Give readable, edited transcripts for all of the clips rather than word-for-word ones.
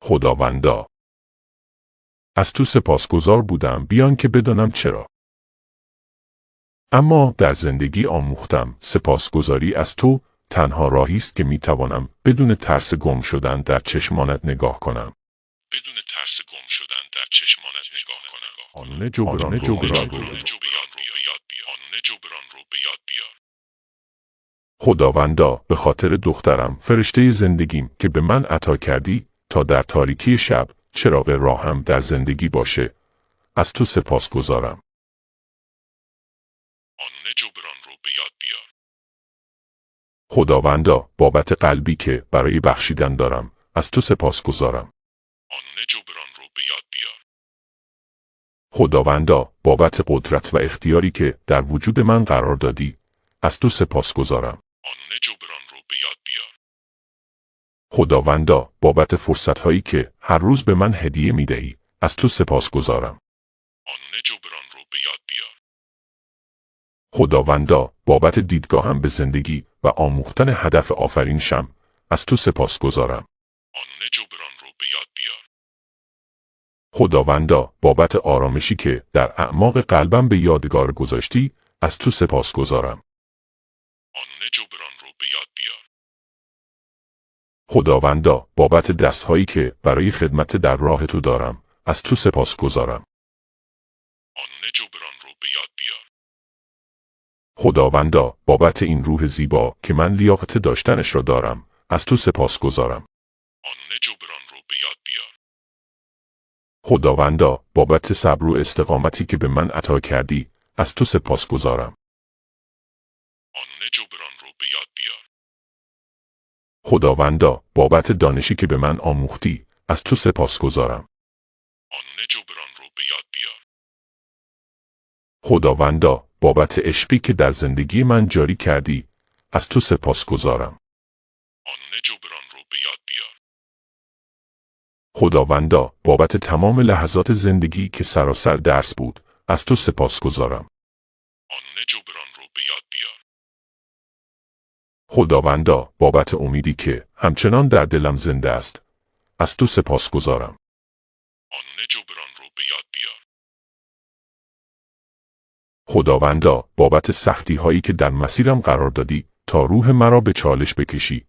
خداوندا، از تو سپاسگزار بودم بیان که بدانم چرا. اما در زندگی آموختم سپاسگزاری از تو تنها راهی است که میتوانم بدون ترس گم شدن در چشمانت نگاه کنم. بدون ترس گم شدن در چشمانت نگاه کنم. قانون جبران رو به یاد بیار. خداوندا، به خاطر دخترم، فرشته زندگیم که به من عطا کردی تا در تاریکی شب چراغ راهم در زندگی باشه، از تو سپاسگزارم. قانون جبران رو به یاد بیار. خداوندا، بابت قلبی که برای بخشیدن دارم، از تو سپاسگزارم. قانون جبران رو به یاد بیار. خداوندا، بابت قدرت و اختیاری که در وجود من قرار دادی، از تو سپاسگزارم. قانون جبران رو به یاد بیار. خداوندا، بابت فرصت‌هایی که هر روز به من هدیه می‌دهی، از تو سپاسگزارم. قانون جبران رو به یاد بیار. خداوندا، بابت دیدگاهم به زندگی و آموختن هدف آفرینشم، از تو سپاسگزارم. قانون جبران رو به یاد بیار. خداوندا، بابت آرامشی که در اعماق قلبم به یادگار گذاشتی، از تو سپاسگزارم. قانون جبران رو به یاد بیار. خداوندا، بابت دستهایی که برای خدمت در راه تو دارم، از تو سپاسگزارم. قانون جبران رو به یاد بیار. خداوندا، بابت این روح زیبا که من لیاقت داشتنش را دارم، از تو سپاسگزارم. قانون جبران رو به یاد بیار. خداوندا، بابت صبر و استقامتی که به من عطا کردی، از تو سپاسگزارم. قانون جبران رو به یاد بیار. خداوندا، بابت دانشی که به من آموختی، از تو سپاسگزارم. قانون جبران رو به یاد بیار. خداوندا، بابت عشقی که در زندگی من جاری کردی، از تو سپاسگزارم. قانون جبران رو به یاد بیار. خداوندا، بابت تمام لحظات زندگی که سراسر درس بود، از تو سپاسگزارم. قانون جبران رو به یاد بیار. خداوندا، بابت امیدی که همچنان در دلم زنده است، از تو سپاسگزارم. قانون جبران رو به یاد بیار. خداوندا، بابت سختی هایی که در مسیرم قرار دادی تا روح مرا به چالش بکشی،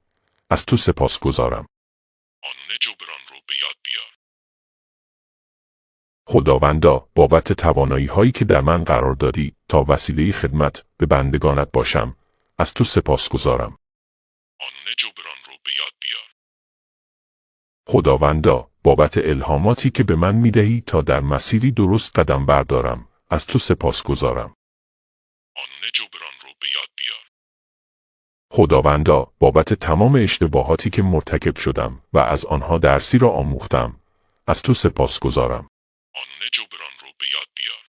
از تو سپاسگزارم. قانون جبران رو به یاد بیار. خداوندا، بابت توانایی هایی که در من قرار دادی تا وسیله خدمت به بندگانت باشم، از تو سپاسگزارم. قانون جبران رو به یاد بیار. خداوندا، بابت الهاماتی که به من میدهی تا در مسیری درست قدم بردارم، از تو سپاسگزارم. قانون جبران رو به یاد بیار. خداوندا، بابت تمام اشتباهاتی که مرتکب شدم و از آنها درسی را آموختم، از تو سپاسگزارم. قانون جبران رو به یاد بیار.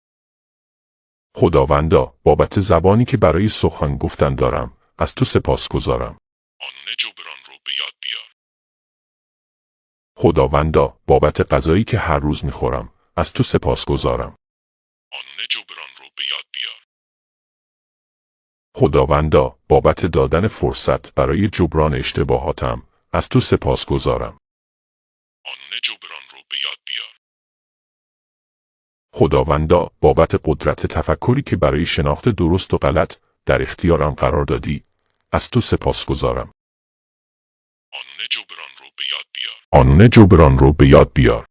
خداوندا، بابت زبانی که برای سخن گفتن دارم، از تو سپاسگزارم. قانون جبران رو به یاد بیار. خداوندا، بابت غذایی که هر روز میخورم، از تو سپاسگزارم. قانون جبران رو به یاد بیار. خداوندا، بابت دادن فرصت برای جبران اشتباهاتم، از تو سپاسگزارم. قانون جبران رو به یاد بیار. خداوندا، بابت قدرت تفکری که برای شناخت درست و غلط در اختیارم قرار دادی، از تو سپاسگزارم. قانون جبران رو به یاد بیار. قانون جبران رو به یاد بیار.